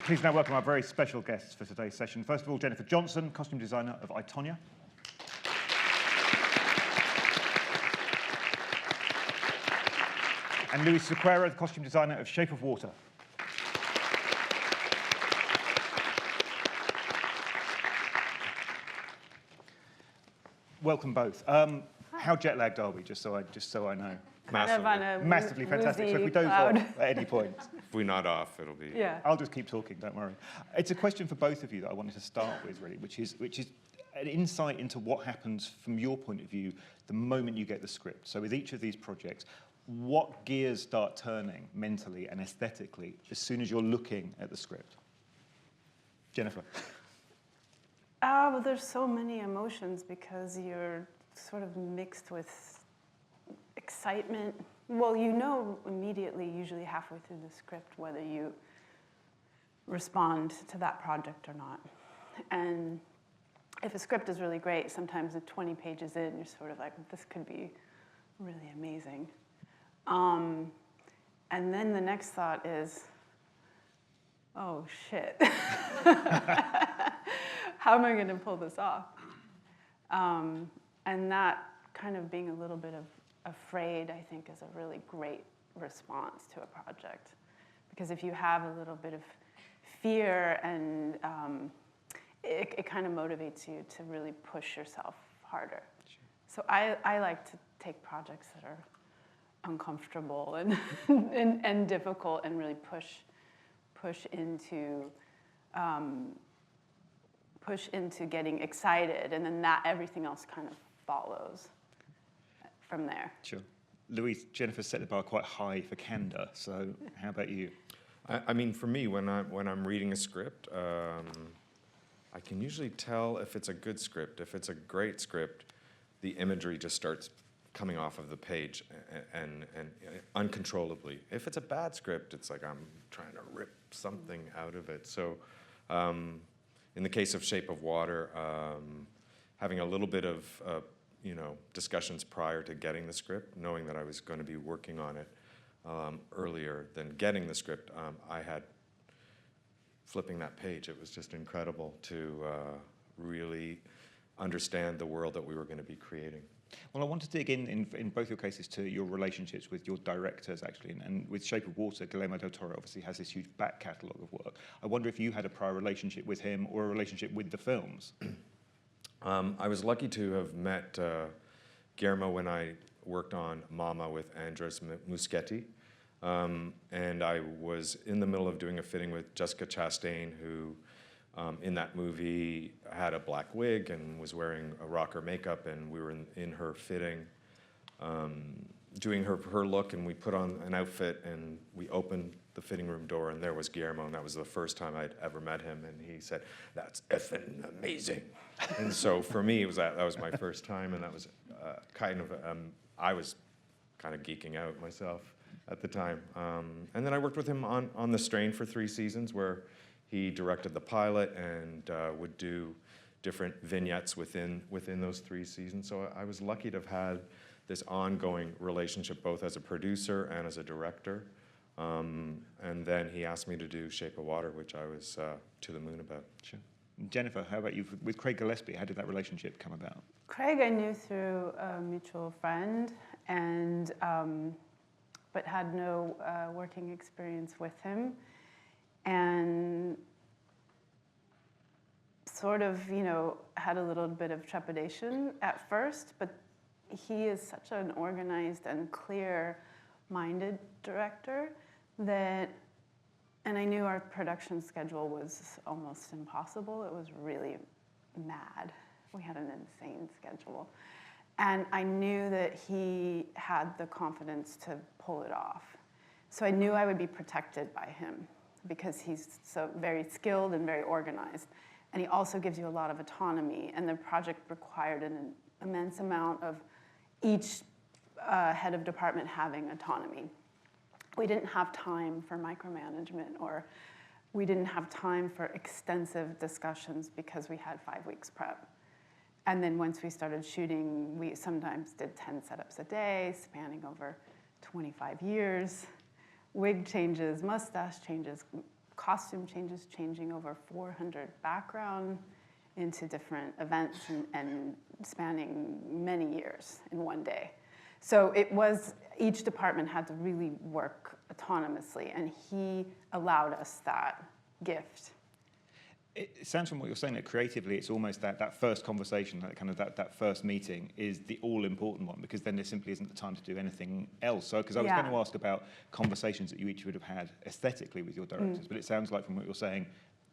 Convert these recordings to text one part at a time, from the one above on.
Please now welcome our very special guests for today's session. First of all, Jennifer Johnson, costume designer of Tonya. And Luis Sequoia, the costume designer of Shape of Water. Welcome both. How jet-lagged are we, just so I know? Massively fantastic. So if we doze off at any point. If we nod off, it'll be... Yeah. I'll just keep talking, don't worry. It's a question for both of you that I wanted to start with, really, which is an insight into what happens from your point of view the moment you get the script. So with each of these projects, what gears start turning mentally and aesthetically as soon as you're looking at the script? Jennifer. Well, there's so many emotions because you're sort of mixed with excitement. Well, you know immediately, usually halfway through the script, whether you respond to that project or not. And if a script is really great, sometimes at 20 pages in, you're sort of like, this could be really amazing. And then the next thought is, oh, shit. How am I going to pull this off? And that kind of being a little bit afraid, I think, is a really great response to a project. Because if you have a little bit of fear, and it kind of motivates you to really push yourself harder. Sure. So I like to take projects that are uncomfortable and difficult and really push into getting excited, and then everything else kind of follows from there. Sure. Luis, Jennifer set the bar quite high for candor, so how about you? I mean, for me, when I'm reading a script, I can usually tell if it's a good script. If it's a great script, the imagery just starts coming off of the page and uncontrollably. If it's a bad script, it's like I'm trying to rip something out of it. So in the case of Shape of Water, having a little bit of discussions prior to getting the script, knowing that I was going to be working on it earlier than getting the script, I had flipping that page. It was just incredible to really understand the world that we were going to be creating. Well, I want to dig in both your cases to your relationships with your directors, actually. And with Shape of Water, Guillermo del Toro obviously has this huge back catalogue of work. I wonder if you had a prior relationship with him or a relationship with the films. I was lucky to have met Guillermo when I worked on Mama with Andres Muschietti. And I was in the middle of doing a fitting with Jessica Chastain, who in that movie had a black wig and was wearing a rocker makeup, and we were in her fitting doing her look, and we put on an outfit, and we opened the fitting room door, and there was Guillermo, and that was the first time I'd ever met him, and he said, "That's effing amazing." And so for me, that was my first time, and that was kind of, I was kind of geeking out myself at the time. And then I worked with him on The Strain for 3 seasons, where he directed the pilot and would do different vignettes within those 3 seasons. So I was lucky to have had this ongoing relationship, both as a producer and as a director. And then he asked me to do Shape of Water, which I was to the moon about. Sure. Jennifer, how about you? With Craig Gillespie, how did that relationship come about? Craig I knew through a mutual friend, and but had no working experience with him. And sort of, had a little bit of trepidation at first, but he is such an organized and clear-minded director that, and I knew our production schedule was almost impossible. It was really mad. We had an insane schedule. And I knew that he had the confidence to pull it off. So I knew I would be protected by him because he's so very skilled and very organized. And he also gives you a lot of autonomy. And the project required an immense amount of each head of department having autonomy. We didn't have time for micromanagement, or we didn't have time for extensive discussions because we had 5 weeks prep. And then once we started shooting, we sometimes did 10 setups a day, spanning over 25 years. Wig changes, mustache changes, costume changes, changing over 400 background into different events and spanning many years in one day. So it was, each department had to really work autonomously, and he allowed us that gift. It sounds from what you're saying that creatively it's almost that first conversation, that first meeting is the all-important one, because then there simply isn't the time to do anything else. So, because I was going to ask about conversations that you each would have had aesthetically with your directors, but it sounds like from what you're saying,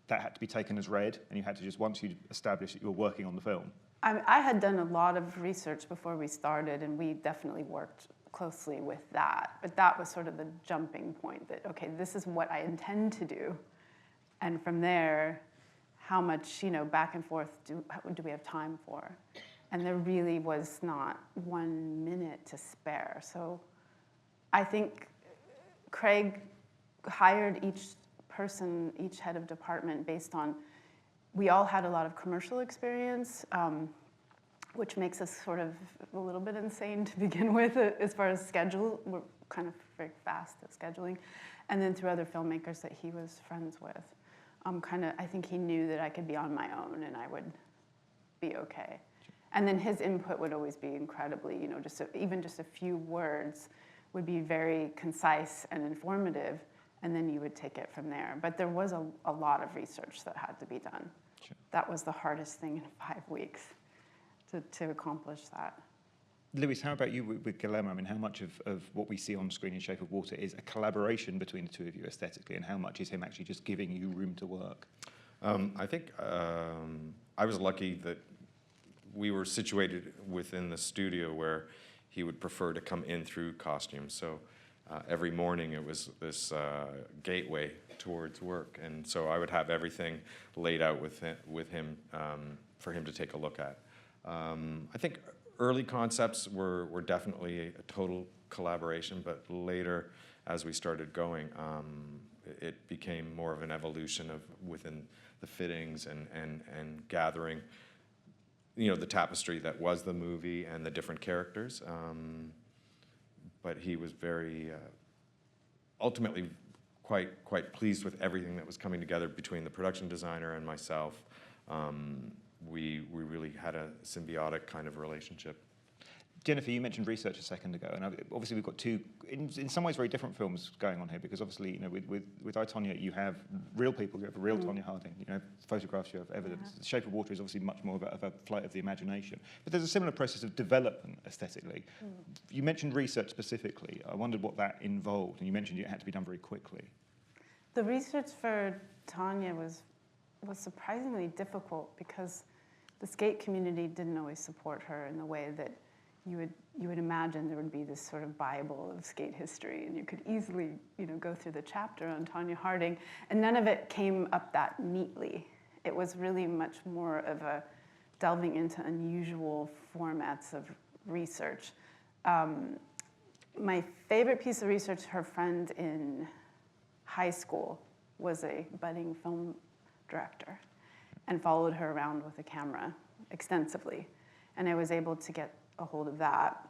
that had to be taken as read, and you had to just, once you established that you were working on the film. I had done a lot of research before we started, and we definitely worked closely with that. But that was sort of the jumping point that, okay, this is what I intend to do. And from there, how much, back and forth do we have time for? And there really was not 1 minute to spare. So I think Craig hired each person, each head of department based on, we all had a lot of commercial experience, which makes us sort of a little bit insane to begin with as far as schedule. We're kind of very fast at scheduling. And then through other filmmakers that he was friends with. I think he knew that I could be on my own and I would be okay. And then his input would always be incredibly, even just a few words would be very concise and informative, and then you would take it from there. But there was a lot of research that had to be done. Sure. That was the hardest thing in 5 weeks to accomplish that. Luis, how about you with Guillermo? I mean, how much of what we see on screen in Shape of Water is a collaboration between the two of you aesthetically, and how much is him actually just giving you room to work? I think I was lucky that we were situated within the studio where he would prefer to come in through costumes. So every morning it was this gateway towards work, and so I would have everything laid out with him for him to take a look at. I think early concepts were definitely a total collaboration, but later, as we started going, it became more of an evolution of within the fittings and gathering, the tapestry that was the movie and the different characters. But he was very, ultimately, quite pleased with everything that was coming together between the production designer and myself. We really had a symbiotic kind of relationship. Jennifer, you mentioned research a second ago, and obviously we've got two, in some ways, very different films going on here, because obviously, with I, Tonya, you have real people, you have a real Tonya Harding, photographs, you have evidence. The Shape of Water is obviously much more of a flight of the imagination. But there's a similar process of development aesthetically. You mentioned research specifically. I wondered what that involved, and you mentioned it had to be done very quickly. The research for Tanya was surprisingly difficult, because the skate community didn't always support her in the way that you would imagine there would be this sort of Bible of skate history, and you could easily go through the chapter on Tonya Harding, and none of it came up that neatly. It was really much more of a delving into unusual formats of research. My favorite piece of research, her friend in high school was a budding film director and followed her around with a camera extensively. And I was able to get a hold of that.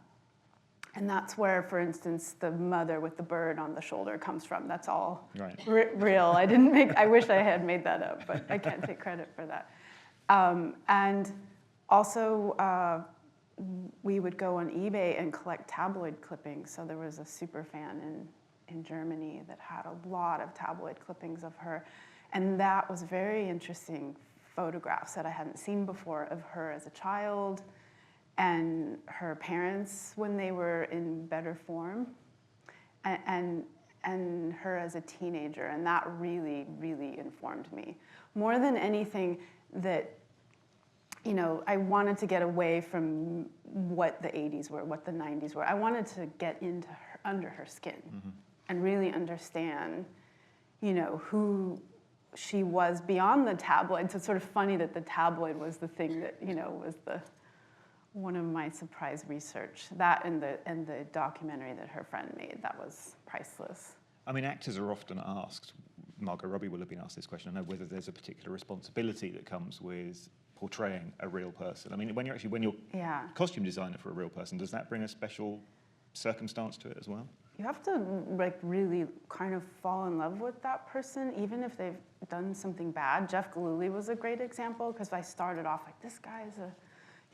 And that's where, for instance, the mother with the bird on the shoulder comes from. That's all real. I wish I had made that up, but I can't take credit for that. And also, we would go on eBay and collect tabloid clippings. So there was a super fan in Germany that had a lot of tabloid clippings of her. And that was very interesting photographs that I hadn't seen before of her as a child and her parents when they were in better form, and her as a teenager. And that really, really informed me. More than anything, that I wanted to get away from what the 80s were, what the 90s were. I wanted to get under her skin and really understand, who she was beyond the tabloid. So it's sort of funny that the tabloid was the thing that, was one of my surprise research. That and the documentary that her friend made, that was priceless. I mean, actors are often asked, Margot Robbie will have been asked this question, I know, whether there's a particular responsibility that comes with portraying a real person. I mean, when you're costume designer for a real person, does that bring a special circumstance to it as well? you have to like really kind of fall in love with that person, even if they've done something bad. Jeff Galooly was a great example, because I started off like, this guy's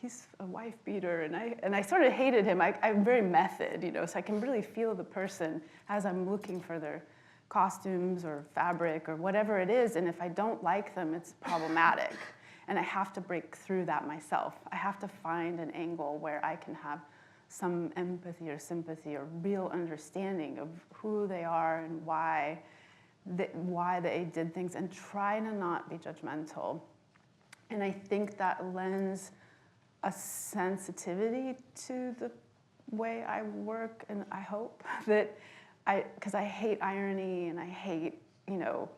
he's a wife beater, and I sort of hated him. I'm very method, you know, so I can really feel the person as I'm looking for their costumes or fabric or whatever it is, and if I don't like them, it's problematic. And I have to break through that myself. I have to find an angle where I can have some empathy or sympathy or real understanding of who they are and why they did things, and try to not be judgmental. And I think that lends a sensitivity to the way I work, and I hope that because I hate irony and I hate, you know,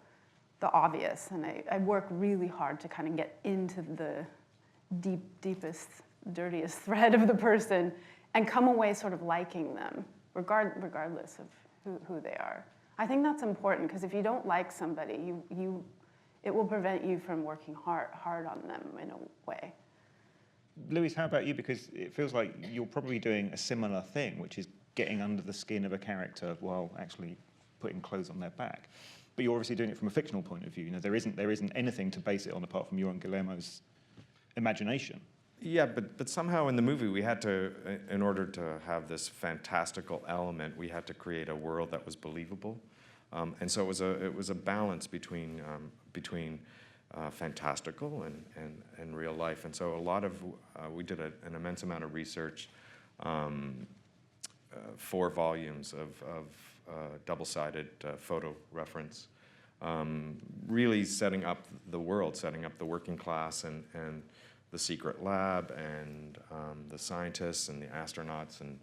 the obvious, and I work really hard to kind of get into the deepest, dirtiest thread of the person and come away sort of liking them, regardless of who they are. I think that's important, because if you don't like somebody, it will prevent you from working hard on them in a way. Luis, how about you? Because it feels like you're probably doing a similar thing, which is getting under the skin of a character while actually putting clothes on their back. But you're obviously doing it from a fictional point of view. You know, there isn't anything to base it on apart from your and Guillermo's imagination. Yeah, but somehow in the movie we had to, in order to have this fantastical element, we had to create a world that was believable, and so it was a balance between fantastical and real life. And so a lot of we did an immense amount of research, 4 volumes of double-sided photo reference, really setting up the world, setting up the working class and the secret lab and the scientists and the astronauts, and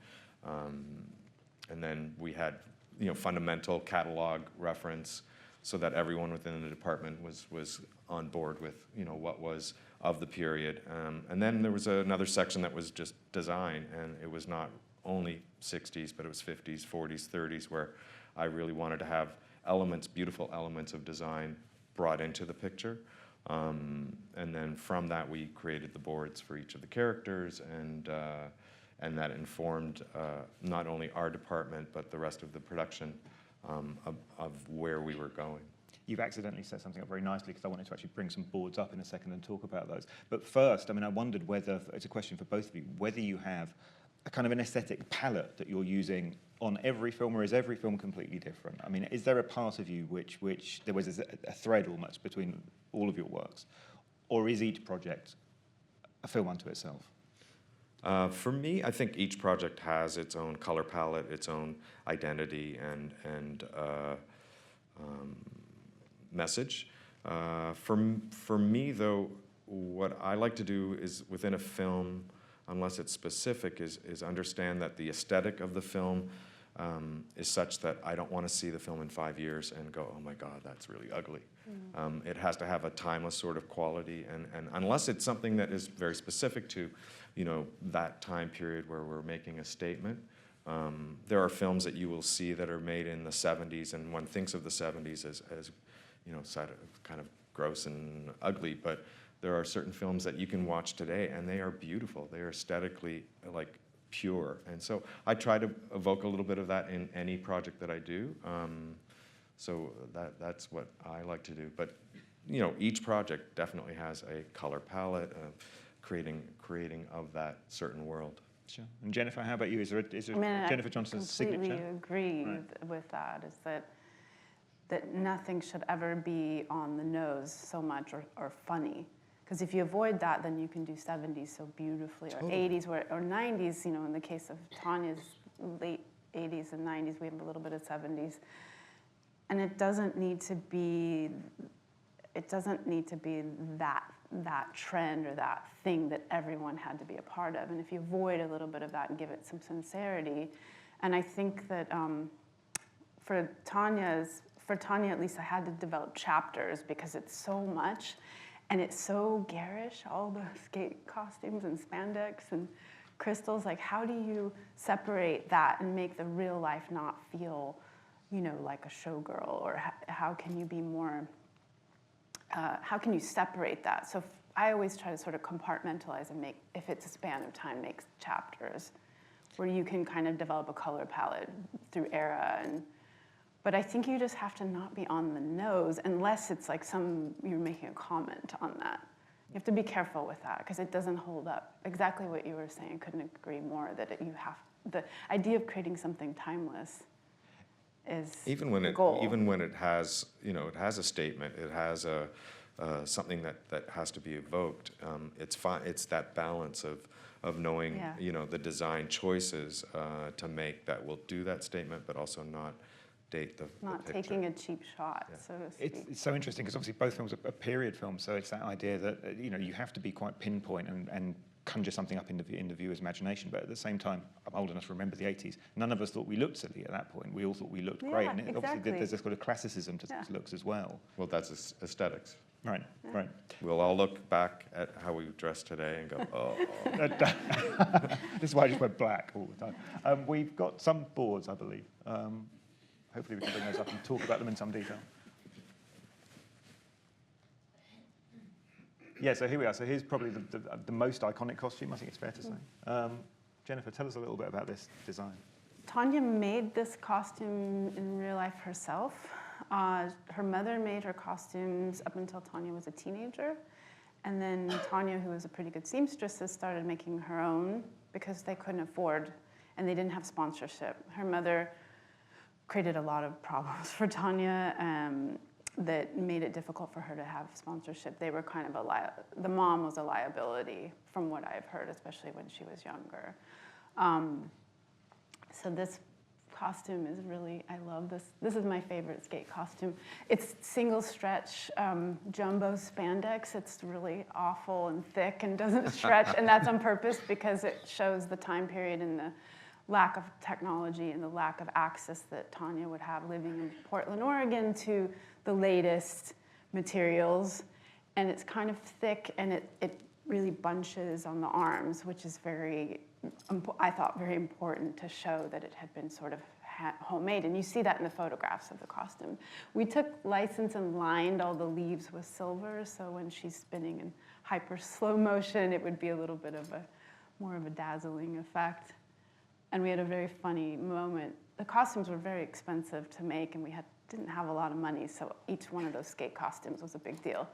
then we had, you know, fundamental catalog reference so that everyone within the department was on board with, you know, what was of the period. And then there was another section that was just design, and it was not only 60s, but it was 50s, 40s, 30s, where I really wanted to have elements, beautiful elements of design brought into the picture. And then from that, we created the boards for each of the characters, and that informed not only our department, but the rest of the production of where we were going. You've accidentally set something up very nicely, because I wanted to actually bring some boards up in a second and talk about those. But first, I mean, I wondered whether, it's a question for both of you, whether you have a kind of an aesthetic palette that you're using on every film, or is every film completely different? I mean, is there a part of you which there was a thread almost between all of your works, or is each project a film unto itself? For me, I think each project has its own color palette, its own identity and message. For me, though, what I like to do is within a film, unless it's specific, is understand that the aesthetic of the film is such that I don't want to see the film in 5 years and go, oh my God, that's really ugly. It has to have a timeless sort of quality, and unless it's something that is very specific to, you know, that time period where we're making a statement. There are films that you will see that are made in the 70s, and one thinks of the 70s as you know, kind of gross and ugly, but there are certain films that you can watch today, and they are beautiful. They are aesthetically, like, pure. And so I try to evoke a little bit of that in any project that I do. So that's what I like to do. But, you know, each project definitely has a color palette, creating of that certain world. Sure. And Jennifer, how about you? Is there Jennifer Johnson's signature? I completely agree with that, is that nothing should ever be on the nose so much or funny. Because if you avoid that, then you can do 70s so beautifully, or 80s, or 90s, you know, in the case of Tanya's late 80s and 90s, we have a little bit of 70s. And it doesn't need to be that trend or that thing that everyone had to be a part of. And if you avoid a little bit of that and give it some sincerity, and I think that for Tanya at least, I had to develop chapters, because it's so much. And it's so garish, all the skate costumes and spandex and crystals. Like, how do you separate that and make the real life not feel, you know, like a showgirl? Or how can you be more, how can you separate that? So I always try to sort of compartmentalize and make, if it's a span of time, make chapters where you can kind of develop a color palette through era. But I think you just have to not be on the nose unless it's like you're making a comment on that. You have to be careful with that because it doesn't hold up. Exactly what you were saying, couldn't agree more, that the idea of creating something timeless is the goal. Even when it has, it has a statement, it has something that has to be evoked. It's fine. It's that balance of knowing, the design choices to make that will do that statement, but also not date the picture. Taking a cheap shot, so to speak. It's so interesting because obviously both films are period films, so it's that idea that you have to be quite pinpoint and conjure something up in the viewer's imagination. But at the same time, I'm old enough to remember the 80s. None of us thought we looked silly at that point. We all thought we looked great. And exactly. Obviously there's this sort of classicism to looks as well. Well, that's aesthetics. Right, right. We'll all look back at how we dress today and go, oh. This is why I just wear black all the time. We've got some boards, I believe. Hopefully we can bring those up and talk about them in some detail. Yeah, so here we are. So here's probably the most iconic costume, I think it's fair to say. Jennifer, tell us a little bit about this design. Tonya made this costume in real life herself. Her mother made her costumes up until Tonya was a teenager. And then Tonya, who was a pretty good seamstress, started making her own because they couldn't afford, and they didn't have sponsorship. Her mother created a lot of problems for Tonya that made it difficult for her to have sponsorship. They were kind of the mom was a liability from what I've heard, especially when she was younger. So this costume is really, I love this. This is my favorite skate costume. It's single stretch jumbo spandex. It's really awful and thick and doesn't stretch, and that's on purpose because it shows the time period and the lack of technology and the lack of access that Tonya would have living in Portland, Oregon, to the latest materials. And it's kind of thick, and it really bunches on the arms, which is I thought very important to show that it had been sort of homemade. And you see that in the photographs of the costume. We took license and lined all the leaves with silver, so when she's spinning in hyper slow motion, it would be a little bit of more of a dazzling effect. And we had a very funny moment. The costumes were very expensive to make, and we didn't have a lot of money, so each one of those skate costumes was a big deal.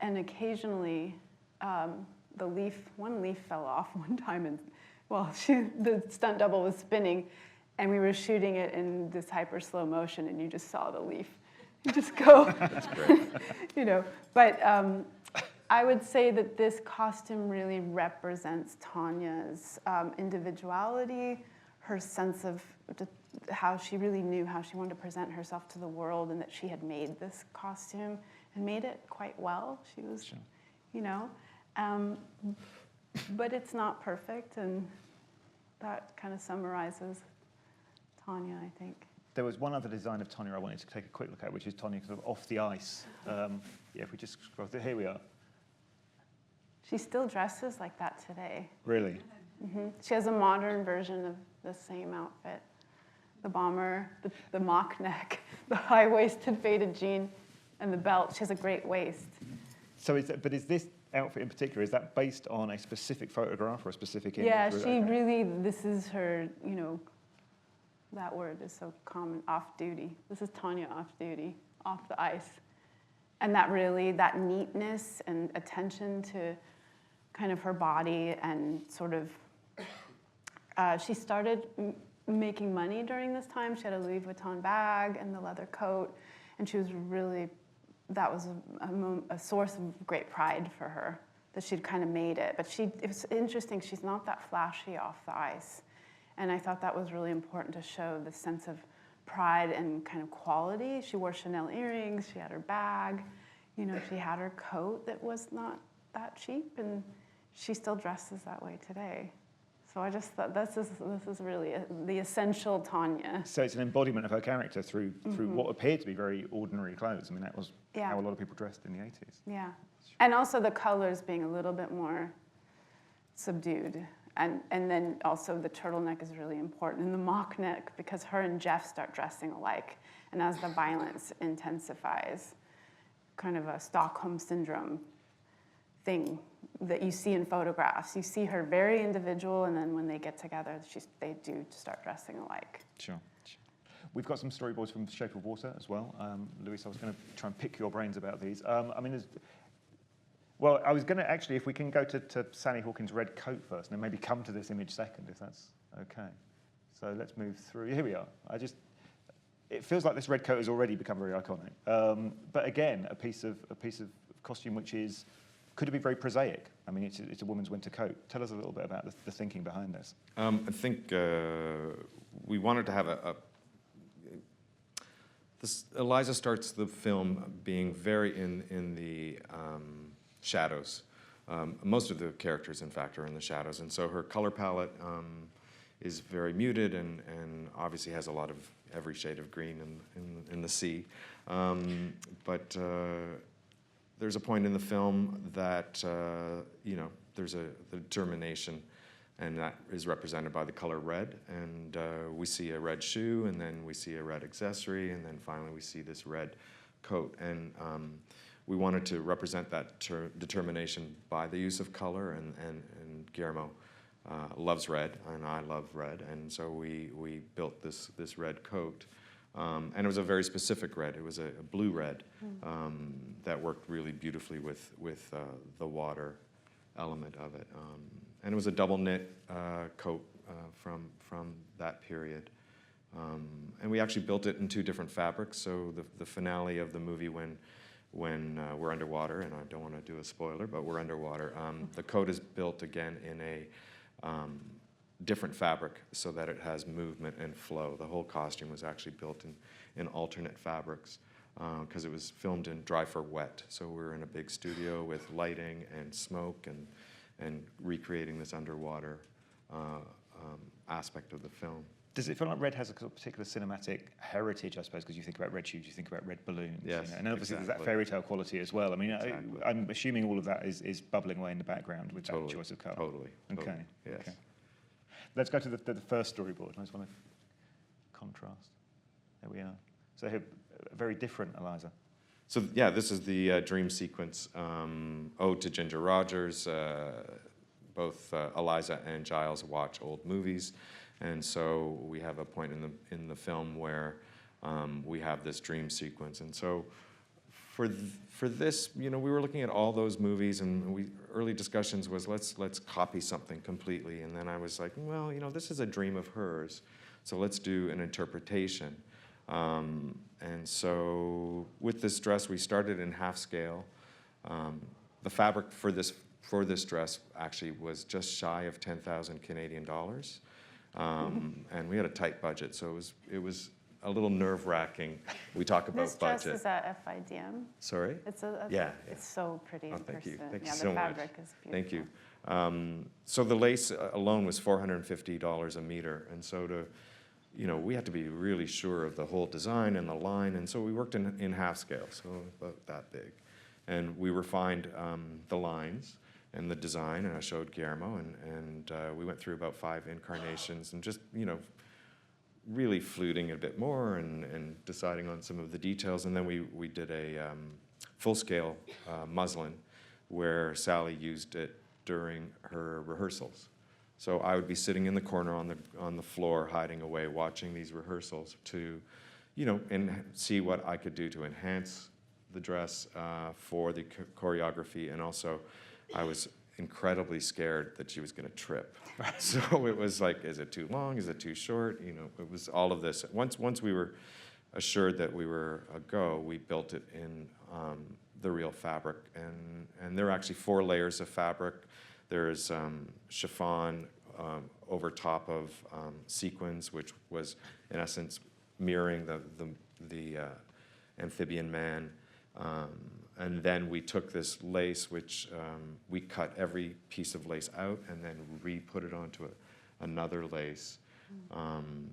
And occasionally, one leaf fell off one time, and the stunt double was spinning, and we were shooting it in this hyper slow motion, and you just saw the leaf just go. That's great. But I would say that this costume really represents Tonya's individuality, her sense of how she really knew how she wanted to present herself to the world, and that she had made this costume and made it quite well. She was, but it's not perfect, and that kind of summarizes Tonya, I think. There was one other design of Tonya I wanted to take a quick look at, which is Tonya sort of off the ice. If we just scroll through, here we are. She still dresses like that today. Really? Mm-hmm. She has a modern version of the same outfit. The bomber, the mock neck, the high-waisted faded jean, and the belt. She has a great waist. So is this outfit in particular, is that based on a specific photograph or a specific image? Yeah, this is her, that word is so common, off-duty. This is Tonya off-duty, off the ice. And that neatness and attention to kind of her body, and sort of, she started making money during this time. She had a Louis Vuitton bag and the leather coat, and she was really, that was a source of great pride for her, that she'd kind of made it. But it was interesting, she's not that flashy off the ice. And I thought that was really important to show the sense of pride and kind of quality. She wore Chanel earrings, she had her bag, she had her coat that was not that cheap, and she still dresses that way today. So I just thought this is really the essential Tonya. So it's an embodiment of her character through what appeared to be very ordinary clothes. I mean, that was how a lot of people dressed in the 80s. Yeah, and also the colors being a little bit more subdued. And then also the turtleneck is really important, and the mock neck, because her and Jeff start dressing alike. And as the violence intensifies, kind of a Stockholm syndrome thing that you see in photographs. You see her very individual, and then when they get together, they do start dressing alike. Sure. We've got some storyboards from Shape of Water as well. Luis, I was going to try and pick your brains about these. I mean, well, I was going to actually, if we can go to Sally Hawkins' red coat first, and then maybe come to this image second, if that's okay. So let's move through. Here we are. It feels like this red coat has already become very iconic. But again, a piece of costume which could be very prosaic. I mean, it's a woman's winter coat. Tell us a little bit about the thinking behind this. I think we wanted to have Eliza starts the film being very in the shadows. Most of the characters, in fact, are in the shadows, and so her color palette is very muted and obviously has a lot of every shade of green in the sea. But there's a point in the film that there's the determination, and that is represented by the color red. And we see a red shoe, and then we see a red accessory, and then finally we see this red coat. And we wanted to represent that determination by the use of color, and Guillermo loves red, and I love red, and so we built this red coat. And it was a very specific red. It was a blue red that worked really beautifully with the water element of it. And it was a double knit coat from that period. And we actually built it in 2 different fabrics. So the finale of the movie, when we're underwater, and I don't want to do a spoiler, but we're underwater, the coat is built again in a different fabric so that it has movement and flow. The whole costume was actually built in alternate fabrics because it was filmed in dry for wet. So we were in a big studio with lighting and smoke and recreating this underwater aspect of the film. Does it feel like red has a particular cinematic heritage, I suppose, because you think about red shoes, you think about red balloons? Yes, And obviously exactly. there's that fairy tale quality as well. I mean, Exactly. I'm assuming all of that is bubbling away in the background with that choice of colour. Totally. Okay. Yes. Okay. Let's go to the first storyboard. I just want to contrast. There we are. So here, very different, Eliza. So yeah, this is the dream sequence, ode to Ginger Rogers. Both Eliza and Giles watch old movies, and so we have a point in the film where we have this dream sequence. And so for this, we were looking at all those movies, and early discussions was let's copy something completely. And then I was like, well, this is a dream of hers, so let's do an interpretation. And so with this dress, we started in half scale. The fabric for this dress actually was just shy of 10,000 Canadian dollars. And we had a tight budget, so it was a little nerve-wracking. We talk about This budget. dress is at FIDM. Sorry? Yeah. It's so pretty in Thank you. person. Thank you Yeah, so the much. fabric is beautiful. Thank you. So the lace alone was $450 a meter, and so we had to be really sure of the whole design and the line, and so we worked in half scale, so about that big. And we refined the lines and the design, and I showed Guillermo, and we went through about 5 incarnations and just, really fluting a bit more and deciding on some of the details. And then we did a full-scale muslin where Sally used it during her rehearsals. So I would be sitting in the corner on the floor, hiding away, watching these rehearsals to, and see what I could do to enhance the dress for the choreography. And also, I was incredibly scared that she was going to trip. So it was like, is it too long? Is it too short? It was all of this. Once we were assured that we were a go, we built it in the real fabric. And there are actually 4 layers of fabric. There's chiffon over top of sequins, which was in essence mirroring the amphibian man. And then we took this lace, which we cut every piece of lace out and then re-put it onto another lace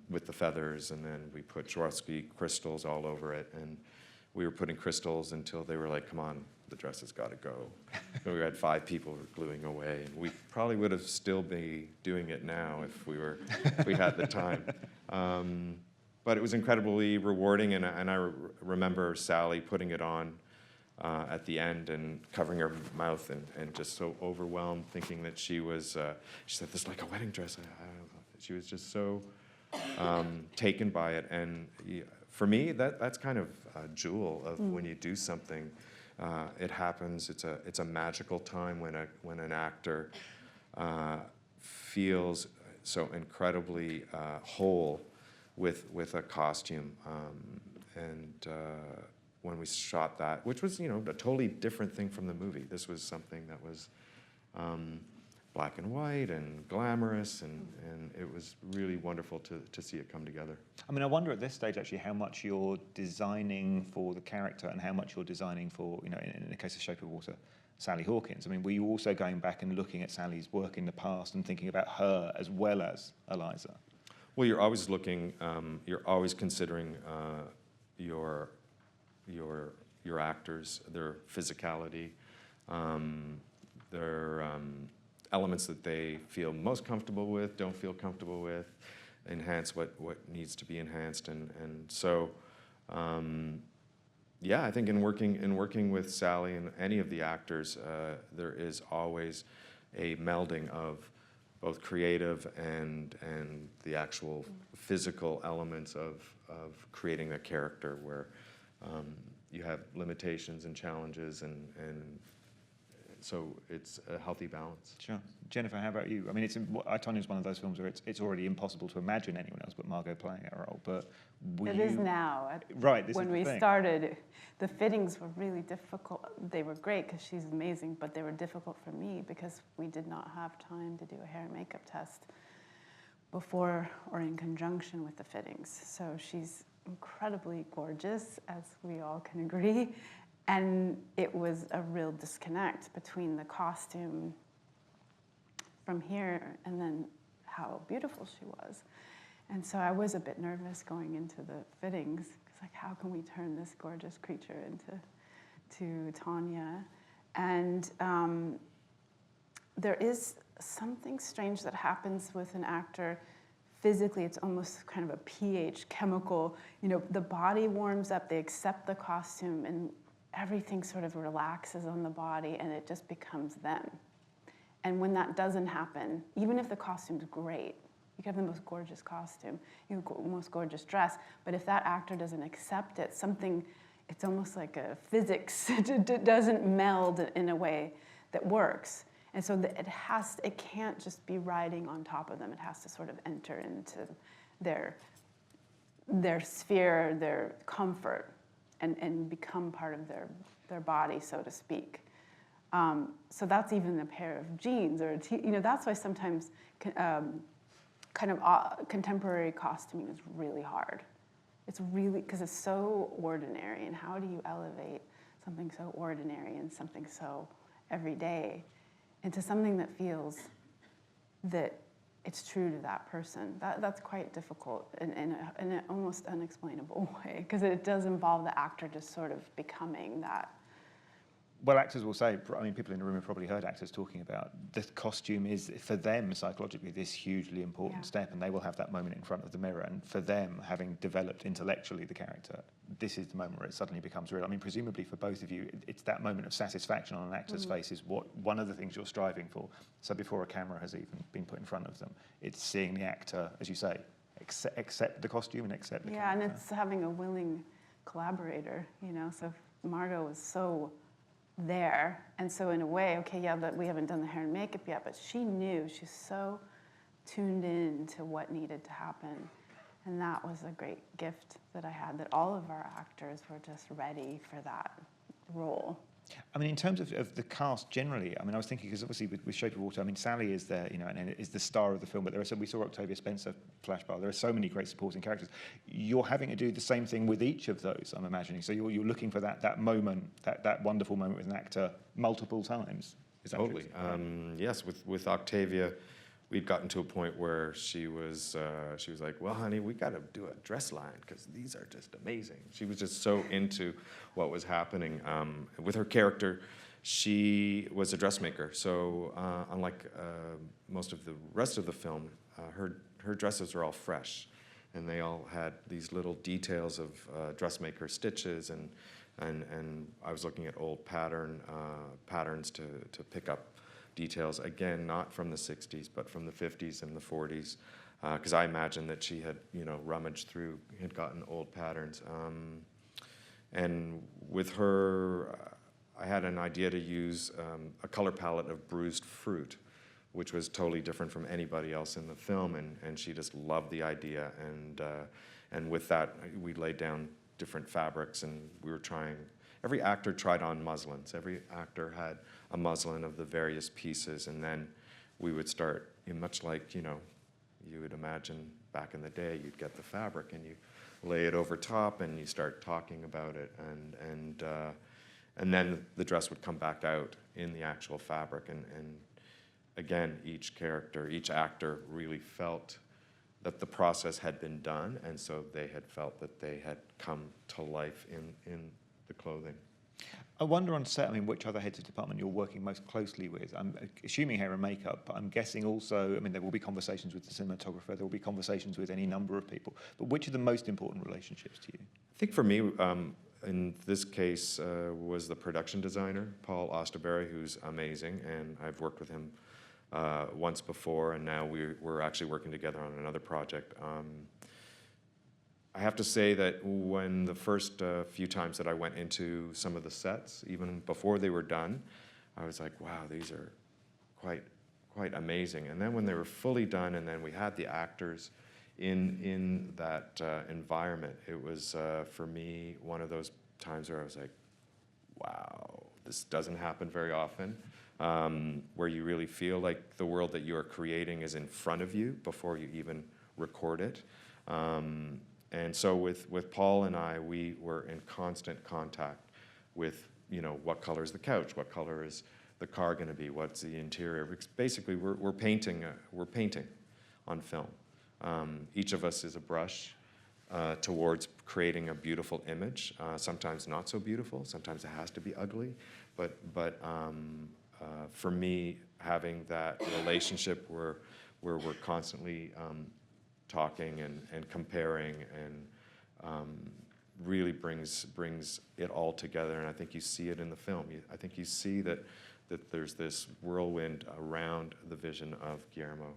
with the feathers, and then we put Swarovski crystals all over it. And we were putting crystals until they were like, come on, the dress has got to go. And we had 5 people gluing away, and we probably would have still be doing it now if we had the time. But it was incredibly rewarding, and I remember Sally putting it on at the end and covering her mouth and just so overwhelmed, thinking that she said, "This is like a wedding dress." She was just so taken by it. And for me, that's kind of a jewel of when you do something. It happens. It's a magical time when an actor feels so incredibly whole with a costume. When we shot that, which was a totally different thing from the movie. This was something that was black and white and glamorous, and it was really wonderful to see it come together. I mean, I wonder at this stage actually how much you're designing for the character and how much you're designing for, in the case of Shape of Water, Sally Hawkins. I mean, were you also going back and looking at Sally's work in the past and thinking about her as well as Eliza? Well, you're always looking, you're always considering your actors, their physicality, their elements that they feel most comfortable with, don't feel comfortable with, enhance what needs to be enhanced, and so yeah, I think in working with Sally and any of the actors, there is always a melding of both creative and the actual physical elements of creating a character where you have limitations and challenges, and so it's a healthy balance. Sure. Jennifer, how about you? I mean, Tonya is one of those films where it's already impossible to imagine anyone else but Margot playing a role. But it is now. Right. This when is the we thing. started, the fittings were really difficult. They were great because she's amazing, but they were difficult for me because we did not have time to do a hair and makeup test before or in conjunction with the fittings. So she's incredibly gorgeous, as we all can agree. And it was a real disconnect between the costume from here and then how beautiful she was. And so I was a bit nervous going into the fittings, because like, how can we turn this gorgeous creature into Tanya? And there is something strange that happens with an actor physically. It's almost kind of a pH chemical. The body warms up, they accept the costume, and everything sort of relaxes on the body, and it just becomes them. And when that doesn't happen, even if the costume's great, you can have the most gorgeous costume, you have the most gorgeous dress, but if that actor doesn't accept it, it's almost like a physics, it doesn't meld in a way that works. And so it can't just be riding on top of them, it has to sort of enter into their sphere, their comfort, and become part of their body, so to speak. So that's even a pair of jeans, or that's why sometimes contemporary costuming is really hard. It's really, because it's so ordinary, and how do you elevate something so ordinary and something so everyday into something that feels that it's true to that person? That's quite difficult in an almost unexplainable way, because it does involve the actor just sort of becoming that. Well, actors will say, I mean, people in the room have probably heard actors talking about the costume is, for them, psychologically, this hugely important step, and they will have that moment in front of the mirror, and for them, having developed intellectually the character, this is the moment where it suddenly becomes real. I mean, presumably for both of you, it's that moment of satisfaction on an actor's face is one of the things you're striving for. So before a camera has even been put in front of them, it's seeing the actor, as you say, accept the costume and accept the character. And it's having a willing collaborator, so Margot was so there, and so in a way, that we haven't done the hair and makeup yet, but she knew, she's so tuned in to what needed to happen, and that was a great gift that I had, that all of our actors were just ready for that role. I mean, in terms of the cast generally, I mean, I was thinking, because obviously with Shape of Water, I mean, Sally is there, and is the star of the film, but we saw Octavia Spencer flashback. There are so many great supporting characters. You're having to do the same thing with each of those, I'm imagining. So you're looking for that moment, that wonderful moment with an actor multiple times. Is that Totally. true? Yes, with Octavia, we'd gotten to a point where she was like, well, honey, we got to do a dress line because these are just amazing. She was just so into what was happening. With her character, she was a dressmaker. So unlike most of the rest of the film, her dresses are all fresh. And they all had these little details of dressmaker stitches and and I was looking at old patterns to pick up details, again, not from the 60s, but from the 50s and the 40s, because I imagine that she had, rummaged through, had gotten old patterns. And with her, I had an idea to use a color palette of bruised fruit, which was totally different from anybody else in the film, and she just loved the idea. And with that, we laid down different fabrics, and we were trying. Every actor tried on muslins. Every actor had a muslin of the various pieces, and then we would start, much like you would imagine back in the day, you'd get the fabric and you lay it over top, and you start talking about it, and then the dress would come back out in the actual fabric, and again, each character, each actor really felt that the process had been done, and so they had felt that they had come to life in the clothing. I wonder on set, which other heads of department you're working most closely with? I'm assuming hair and makeup, but I'm guessing also, there will be conversations with the cinematographer, there will be conversations with any number of people, but which are the most important relationships to you? I think for me, in this case, was the production designer, Paul Osterberry, who's amazing, and I've worked with him once before, and now we're actually working together on another project. I have to say that when the first few times that I went into some of the sets, even before they were done, I was like, wow, these are quite amazing. And then when they were fully done, and then we had the actors in that environment, it was, for me, one of those times where I was like, wow, this doesn't happen very often, where you really feel like the world that you are creating is in front of you before you even record it. And so with Paul and I, we were in constant contact with, what color is the couch, what color is the car going to be, what's the interior. Basically, we're painting on film. Each of us is a brush towards creating a beautiful image. Sometimes not so beautiful. Sometimes it has to be ugly. But for me, having that relationship where we're constantly talking and comparing and really brings it all together, and I think you see it in the film. I think you see that there's this whirlwind around the vision of Guillermo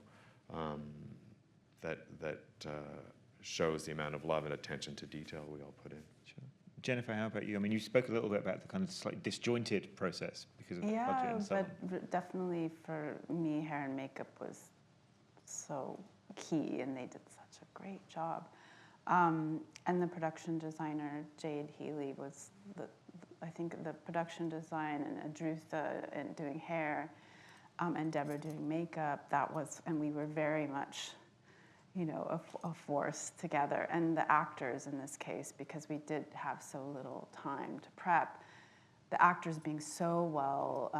that shows the amount of love and attention to detail we all put in. Sure. Jennifer, how about you? You spoke a little bit about the kind of slightly disjointed process because of the budget and so on. But definitely for me, hair and makeup was so key, and they did such a great job. And the production designer, Jade Healy, was I think the production design, and Adrutha and doing hair, and Deborah doing makeup. And we were very much, a force together. And the actors in this case, because we did have so little time to prep, the actors being so well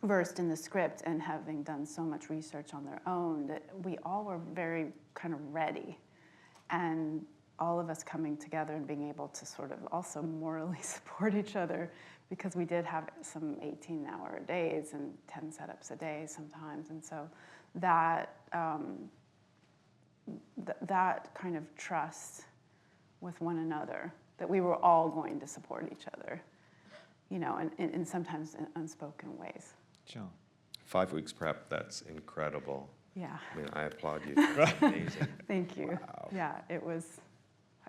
versed in the script and having done so much research on their own, that we all were very kind of ready. And all of us coming together and being able to sort of also morally support each other, because we did have some 18-hour days and 10 setups a day sometimes. And so that that kind of trust with one another, that we were all going to support each other, and sometimes in unspoken ways. Sure. 5 weeks prep, that's incredible. Yeah. I applaud you. That's amazing. Thank you. Wow. Yeah,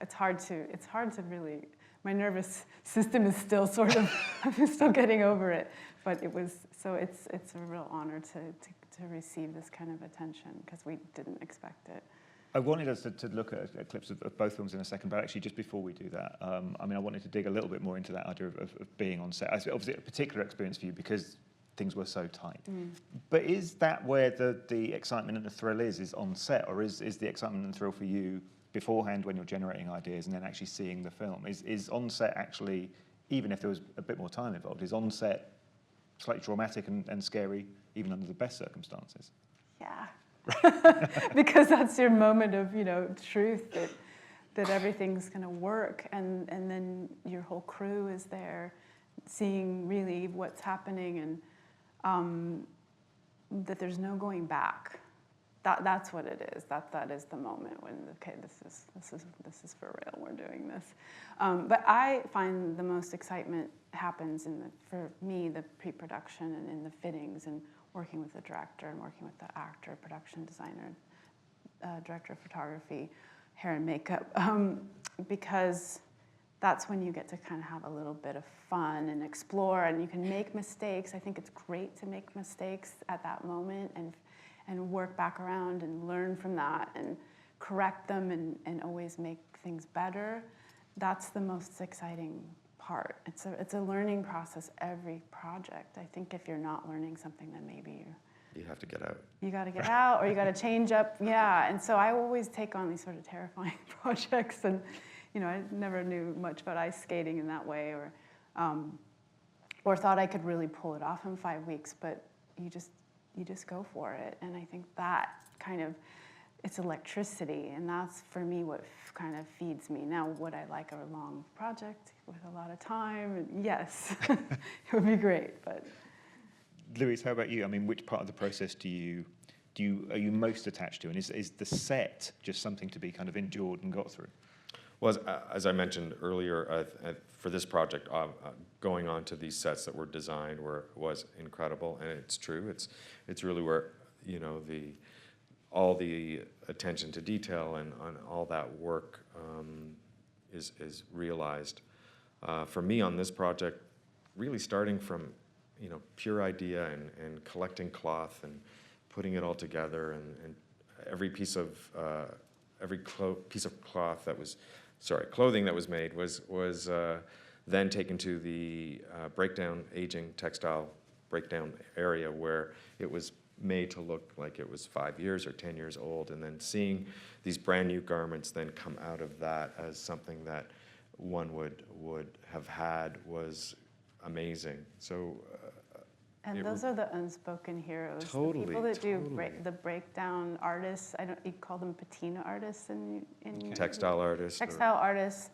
it's hard to really, my nervous system is still sort of, I'm still getting over it. But it's a real honor to receive this kind of attention, because we didn't expect it. I wanted us to look at clips of both films in a second, but actually just before we do that, I wanted to dig a little bit more into that idea of being on set. Obviously, a particular experience for you because things were so tight. But is that where the excitement and the thrill is on set, or is the excitement and thrill for you beforehand when you're generating ideas and then actually seeing the film? Is on set actually, even if there was a bit more time involved, is on set slightly traumatic and scary even under the best circumstances? Yeah. Because that's your moment of, truth, that everything's going to work, and then your whole crew is there seeing really what's happening, and that there's no going back. that's what it is. That is the moment when, okay, this is for real. We're doing this. But I find the most excitement happens for me, the pre-production and in the fittings and working with the director and working with the actor, production designer, director of photography, hair and makeup, because that's when you get to kind of have a little bit of fun and explore, and you can make mistakes. I think it's great to make mistakes at that moment and work back around and learn from that and correct them and always make things better. That's the most exciting part. It's a learning process every project. I think if you're not learning something, then maybe You have to get out. you got to get out, or you got to change up. Yeah, and so I always take on these sort of terrifying projects, and I never knew much about ice skating in that way, or thought I could really pull it off in 5 weeks. But you just go for it, and I think that kind of, it's electricity, and that's for me what kind of feeds me. Now, would I like a long project with a lot of time? Yes, it would be great, but. Luis, how about you? I mean, which part of the process are you most attached to, and is the set just something to be kind of endured and got through? Well, as I mentioned earlier, for this project, going on to these sets that were designed was incredible, and it's true. It's really where all the attention to detail and on all that work is realized. For me on this project, really starting from pure idea and collecting cloth and putting it all together, and every piece of cloth that was, clothing that was made was then taken to the aging textile breakdown area where it was made to look like it was 5 years or 10 years old, and then seeing these brand new garments then come out of that as something that one would have had was amazing. So. And those are the unspoken heroes. Totally, the people that do totally. the breakdown artists. You call them patina artists in Textile artists. Textile artists.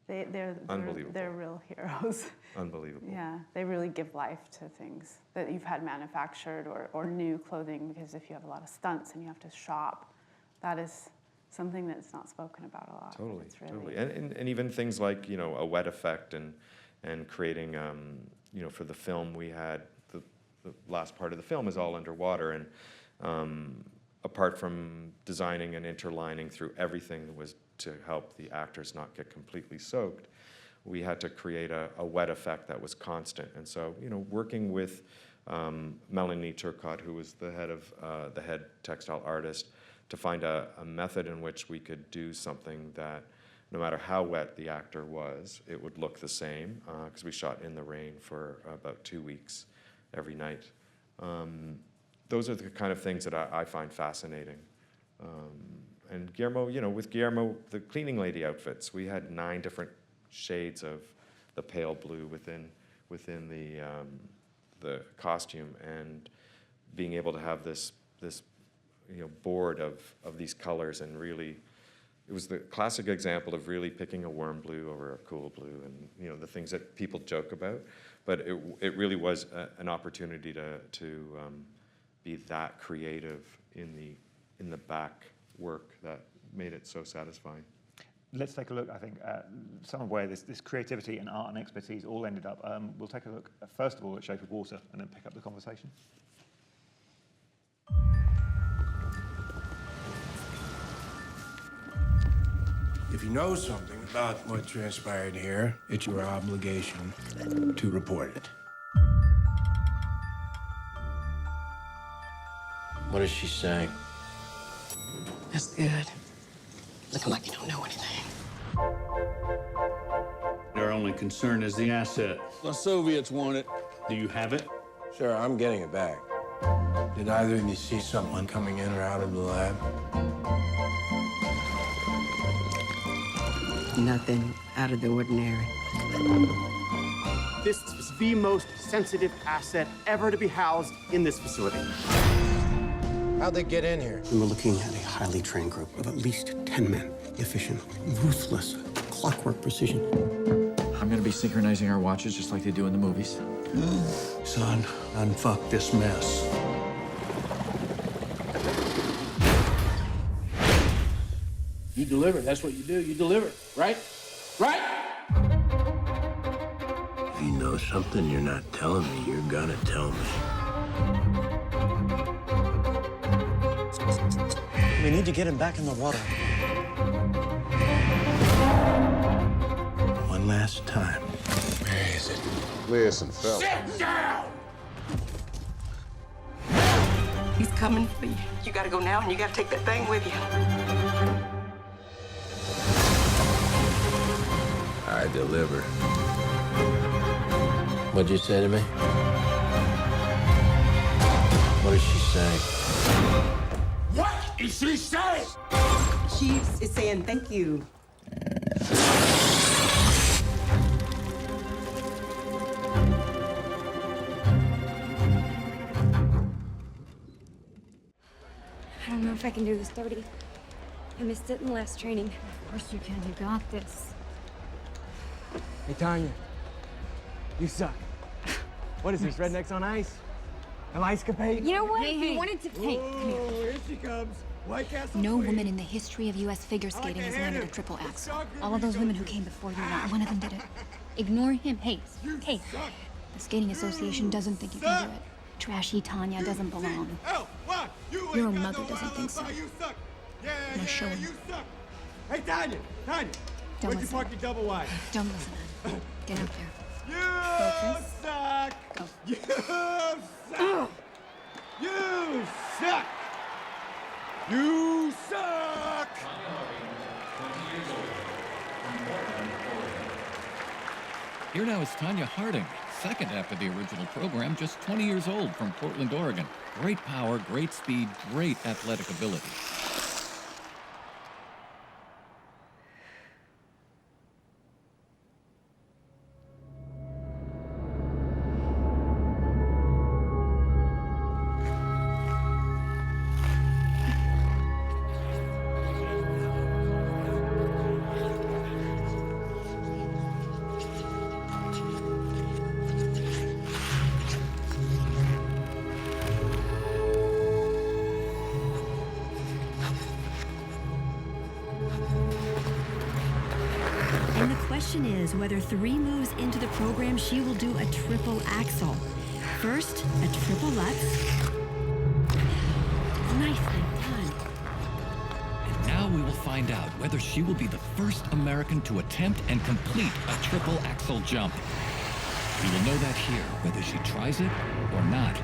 They're Unbelievable. They're real heroes. Unbelievable. Yeah, they really give life to things that you've had manufactured or new clothing, because if you have a lot of stunts and you have to shop, that is something that's not spoken about a lot. Totally, really... totally. And even things like, a wet effect and creating, for the film we had, the last part of the film is all underwater, and apart from designing and interlining through everything that was to help the actors not get completely soaked, we had to create a wet effect that was constant. And so, working with Melanie Turcotte, who was the head textile artist, to find a method in which we could do something that, no matter how wet the actor was, it would look the same, because we shot in the rain for about 2 weeks every night. Those are the kind of things that I find fascinating. And Guillermo, with Guillermo, the cleaning lady outfits, we had 9 different shades of the pale blue within the costume, and being able to have this board of these colors, and really, it was the classic example of really picking a warm blue over a cool blue, and the things that people joke about, but it really was an opportunity to be that creative in the back work that made it so satisfying. Let's take a look, I think, some of where this creativity and art and expertise all ended up. We'll take a look, first of all, at Shape of Water, and then pick up the conversation. If you know something about what transpired here, it's your obligation to report it. What is she saying? That's good. Looking like you don't know anything. Our only concern is the asset. The Soviets want it. Do you have it? Sure, I'm getting it back. Did either of you see someone coming in or out of the lab? Nothing out of the ordinary. This is the most sensitive asset ever to be housed in this facility. How'd they get in here? We were looking at a highly trained group of at least 10 men. Efficient, ruthless, clockwork precision. I'm gonna be synchronizing our watches just like they do in the movies. Son, unfuck this mess. You deliver. That's what you do. You deliver, right? Right? If you know something you're not telling me, you're gonna tell me. We need to get him back in the water. One last time. Where is it? Listen, fella. Sit down! He's coming for you. You gotta go now, and you gotta take that thing with you. I deliver. What'd you say to me? What did she say? What is she saying? She is saying thank you. I don't know if I can do this 30. I missed it in the last training. Of course you can. You got this. Hey, Tanya. You suck. What is this, Rednecks on Ice? An ice capade? You know what? You wanted to paint. Oh, here she comes. White Castle. No woman in the history of U.S. figure skating has landed a triple axel. All of those women who came before you, not one of them did it. Ignore him. Hey, hey. The Skating Association doesn't think you can do it. Trashy Tanya doesn't belong. Your own mother doesn't think so. I'm gonna show him. Hey, Tanya! Tanya! Don't Where'd you listen. park your double wide? Don't listen, man. Get out there. You Focus. suck! Go. You suck! You suck! You suck! Here now is Tonya Harding, second after the original program, just 20 years old, from Portland, Oregon. Great power, great speed, great athletic ability. And the question is whether 3 moves into the program she will do a triple axel. First, a triple lutz. Nicely done. And now we will find out whether she will be the first American to attempt and complete a triple axel jump. We will know that here, whether she tries it or not.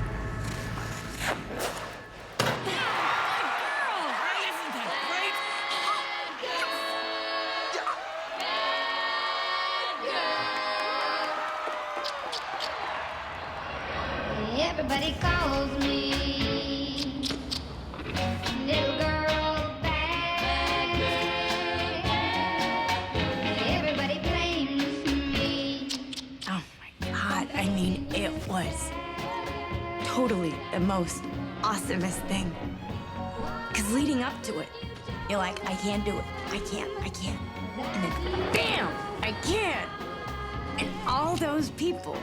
Everybody calls me little girl bad. Everybody blames me. Oh my God, I mean, it was totally the most awesomest thing. Because leading up to it, you're like, I can't do it. I can't. And then, bam, I can. And all those people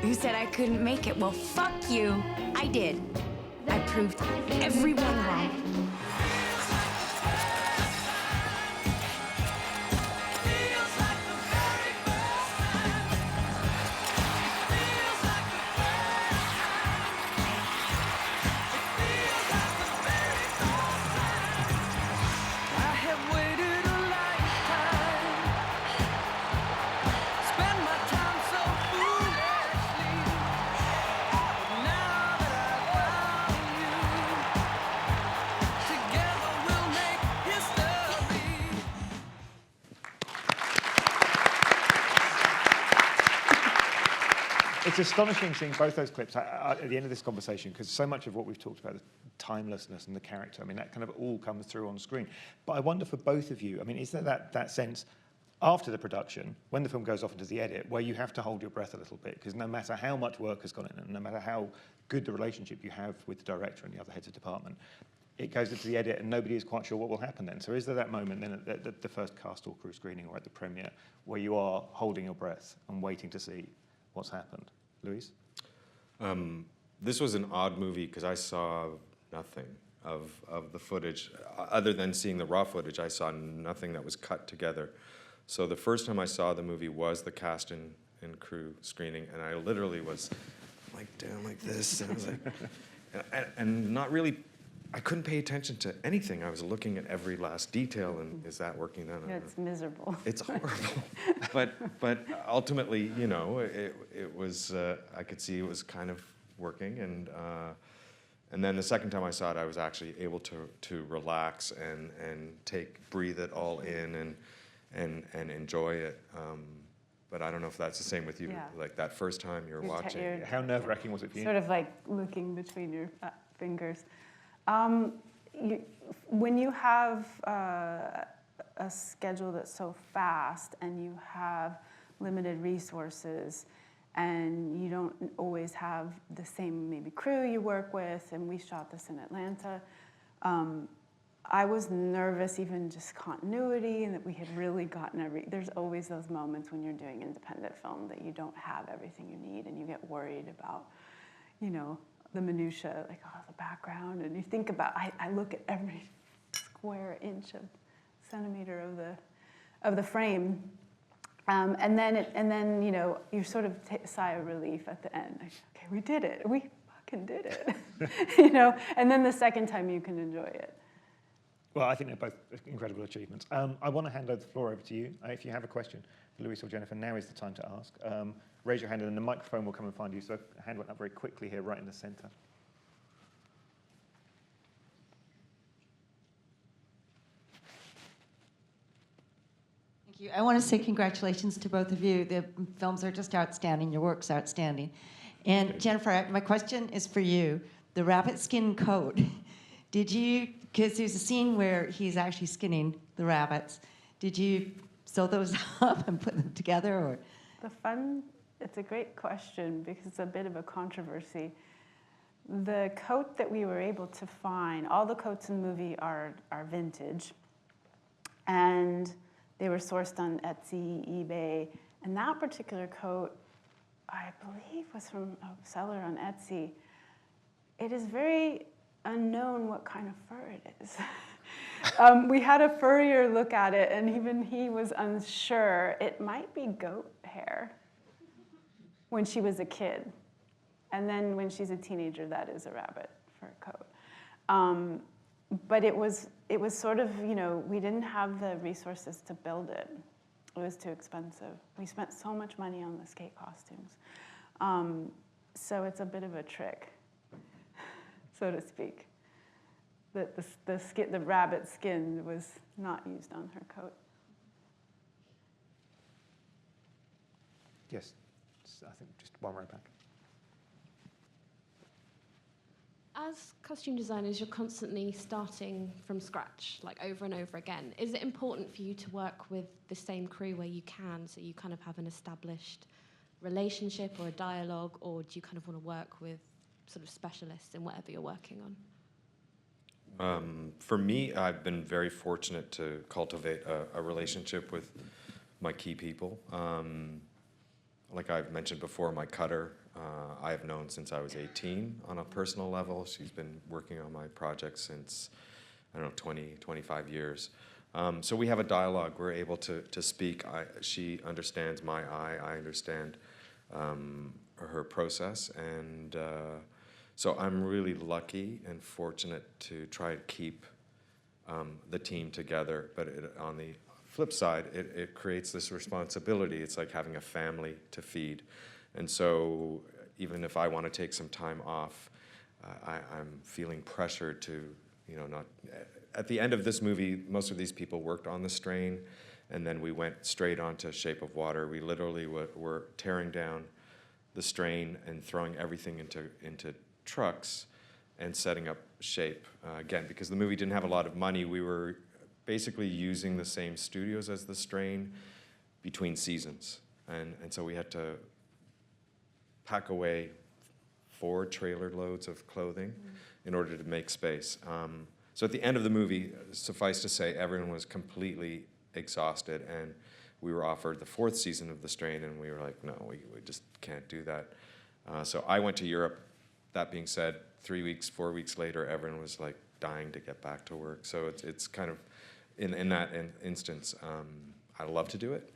who said I couldn't make it, well, fuck you. I did. I proved everyone wrong. It's astonishing seeing both those clips at the end of this conversation, because so much of what we've talked about, the timelessness and the character, I mean, that kind of all comes through on screen. But I wonder for both of you, I mean, is there that sense after the production, when the film goes off into the edit, where you have to hold your breath a little bit, because no matter how much work has gone in, and no matter how good the relationship you have with the director and the other heads of department, it goes into the edit and nobody is quite sure what will happen then. So is there that moment then at the first cast or crew screening or at the premiere where you are holding your breath and waiting to see what's happened? Luis? This was an odd movie because I saw nothing of the footage. Other than seeing the raw footage, I saw nothing that was cut together. So the first time I saw the movie was the cast and crew screening, and I literally was like down like this, and I was like, and not really, I couldn't pay attention to anything. I was looking at every last detail, and is that working? No, Yeah, it's miserable. It's horrible. but ultimately, you know, it was, I could see it was kind of working, and then the second time I saw it, I was actually able to relax and breathe it all in and enjoy it. But I don't know if that's the same with you. Yeah. Like that first time you're watching. How nerve-wracking was it for you? Sort of like looking between your fingers. When you have a schedule that's so fast and you have limited resources and you don't always have the same maybe crew you work with, and we shot this in Atlanta, I was nervous, even just continuity, and that we had really gotten there's always those moments when you're doing independent film that you don't have everything you need, and you get worried about, you know, the minutia, like, oh, the background, and you think about, I look at every square inch of centimeter of the frame, and then you know, you sort of sigh of relief at the end, like, okay, we did it, we fucking did it, you know, and then the second time you can enjoy it. Well, I think they're both incredible achievements. I want to hand over the floor over to you. If you have a question for Luis or Jennifer, now is the time to ask. Raise your hand and then the microphone will come and find you. So a hand went up very quickly here, right in the center. Thank you. I want to say congratulations to both of you. The films are just outstanding. Your work's outstanding. And Jennifer, my question is for you. The rabbit skin coat. Did you, because there's a scene where he's actually skinning the rabbits, did you sew those up and put them together, or? It's a great question because it's a bit of a controversy. The coat that we were able to find, all the coats in the movie are vintage, and they were sourced on Etsy, eBay, and that particular coat, I believe, was from a seller on Etsy. It is very unknown what kind of fur it is. We had a furrier look at it, and even he was unsure. It might be goat hair when she was a kid. And then when she's a teenager, that is a rabbit fur coat. But it was sort of, you know, we didn't have the resources to build it. It was too expensive. We spent so much money on the skate costumes. So it's a bit of a trick, so to speak. The rabbit skin was not used on her coat. Yes, I think just one row back. As costume designers, you're constantly starting from scratch, like over and over again. Is it important for you to work with the same crew where you can, so you kind of have an established relationship or a dialogue, or do you kind of want to work with sort of specialists in whatever you're working on? For me, I've been very fortunate to cultivate a relationship with my key people. Like I've mentioned before, my cutter, I have known since I was 18 on a personal level. She's been working on my project since, I don't know, 20, 25 years. So we have a dialogue. We're able to speak. She understands my eye. I understand her process. And so I'm really lucky and fortunate to try to keep the team together. But on the flip side, it creates this responsibility. It's like having a family to feed. And so even if I want to take some time off, I'm feeling pressured to, you know, not... At the end of this movie, most of these people worked on the strain, and then we went straight onto Shape of Water. We literally were tearing down the strain and throwing everything into trucks and setting up Shape. Again, because the movie didn't have a lot of money, we were basically using the same studios as the strain between seasons. And so we had to pack away 4 trailer loads of clothing in order to make space. So at the end of the movie, suffice to say, everyone was completely exhausted, and we were offered the 4th season of the strain, and we were like, no, we just can't do that. So I went to Europe. That being said, 3 weeks, 4 weeks later, everyone was like dying to get back to work. So it's kind of, in that instance, I love to do it,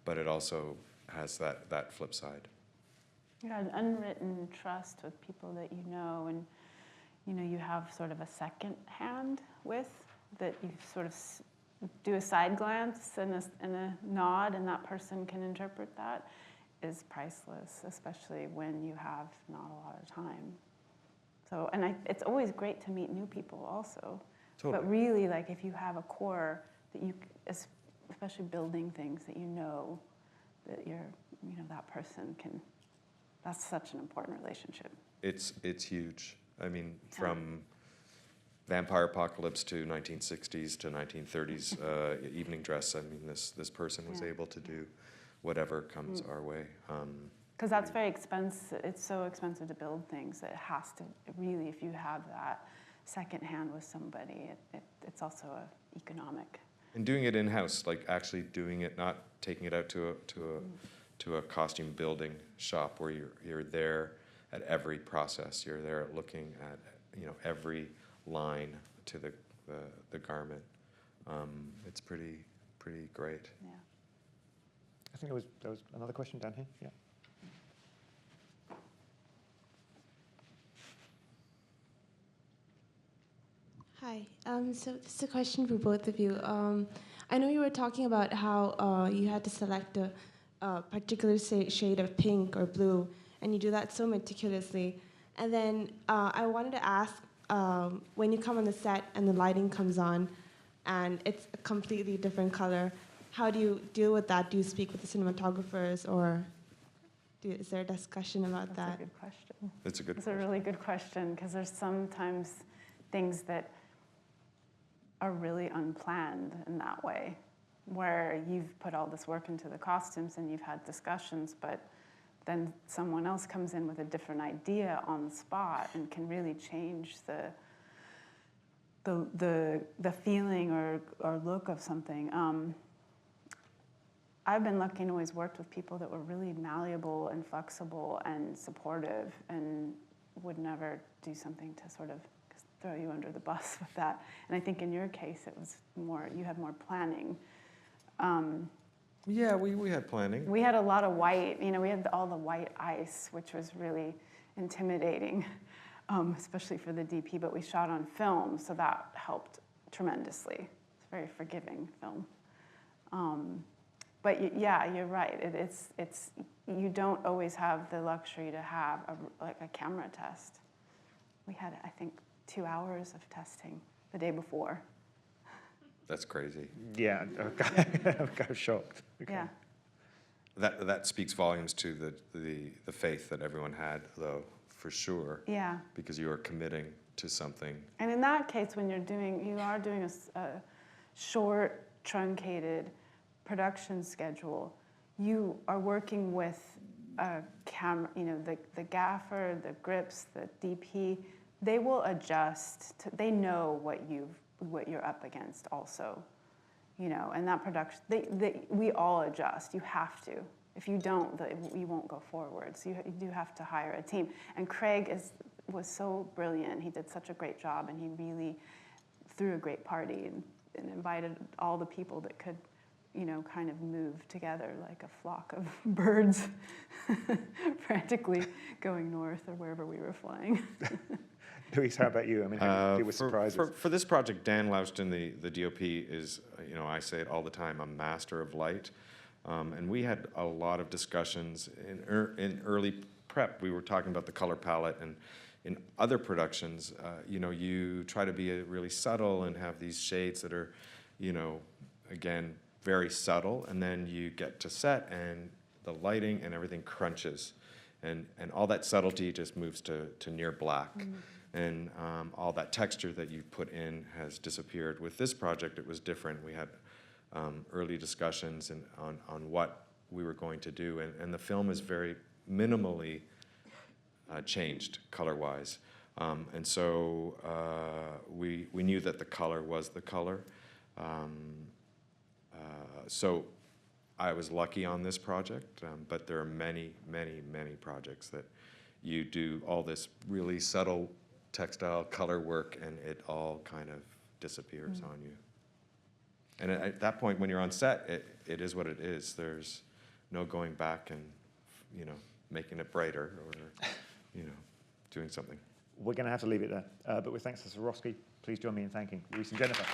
but it also has that flip side. Yeah, an unwritten trust with people that you know, and you have sort of a second hand with, that you sort of do a side glance and a nod, and that person can interpret that, is priceless, especially when you have not a lot of time. So, and it's always great to meet new people also. Totally. But really, like, if you have a core that you, especially building things that that that person can, that's such an important relationship. It's huge. I mean, from vampire apocalypse to 1960s to 1930s evening dress. I mean, this person was able to do whatever comes our way. Because that's very expensive. It's so expensive to build things that it has to really, if you have that second hand with somebody, it's also economic. And doing it in-house, like actually doing it, not taking it out to a costume building shop where you're there at every process. You're there looking at every line to the garment. It's pretty great. Yeah. I think there was another question down here. Yeah. Hi. So this is a question for both of you. I know you were talking about how you had to select a particular shade of pink or blue, and you do that so meticulously. And then I wanted to ask, when you come on the set and the lighting comes on, and it's a completely different color, how do you deal with that? Do you speak with the cinematographers, or is there a discussion about that? That's a good question. It's a good question. It's a really good question, because there's sometimes things that are really unplanned in that way, where you've put all this work into the costumes and you've had discussions, but then someone else comes in with a different idea on the spot and can really change the feeling or look of something. I've been lucky and always worked with people that were really malleable and flexible and supportive, and would never do something to sort of throw you under the bus with that. And I think in your case, it was more, you had more planning. Yeah, we had planning. We had a lot of white, we had all the white ice, which was really intimidating, especially for the DP, but we shot on film, so that helped tremendously. It's a very forgiving film. But yeah, you're right. It's you don't always have the luxury to have a camera test. We had, I think, 2 hours of testing the day before. That's crazy. Yeah, I'm kind of shocked. Okay. Yeah. That speaks volumes to the faith that everyone had, though, for sure. Yeah. Because you are committing to something. And in that case, when you are doing a short, truncated production schedule, you are working with a camera, the gaffer, the grips, the DP, they will adjust. They know what you're up against also, and that production, we all adjust. You have to. If you don't, you won't go forward. So you do have to hire a team. And Craig was so brilliant. He did such a great job, and he really threw a great party and invited all the people that could, kind of move together like a flock of birds, frantically going north or wherever we were flying. Luis, how about you? I mean, how do you deal with surprises? For this project, Dan Lauston, the DOP, is, I say it all the time, a master of light. And we had a lot of discussions in early prep. We were talking about the color palette, and in other productions, you try to be really subtle and have these shades that are, again, very subtle, and then you get to set and the lighting and everything crunches. And all that subtlety just moves to near black. Mm-hmm. And all that texture that you put in has disappeared. With this project, it was different. We had early discussions on what we were going to do, and the film is very minimally changed color-wise. And so we knew that the color was the color. So I was lucky on this project, but there are many, many, many projects that you do all this really subtle textile color work, and it all kind of disappears on you. And at that point, when you're on set, it is what it is. There's no going back and, you know, making it brighter or, you know, doing something. We're going to have to leave it there. But with thanks to Swarovski, please join me in thanking Luis and Jennifer.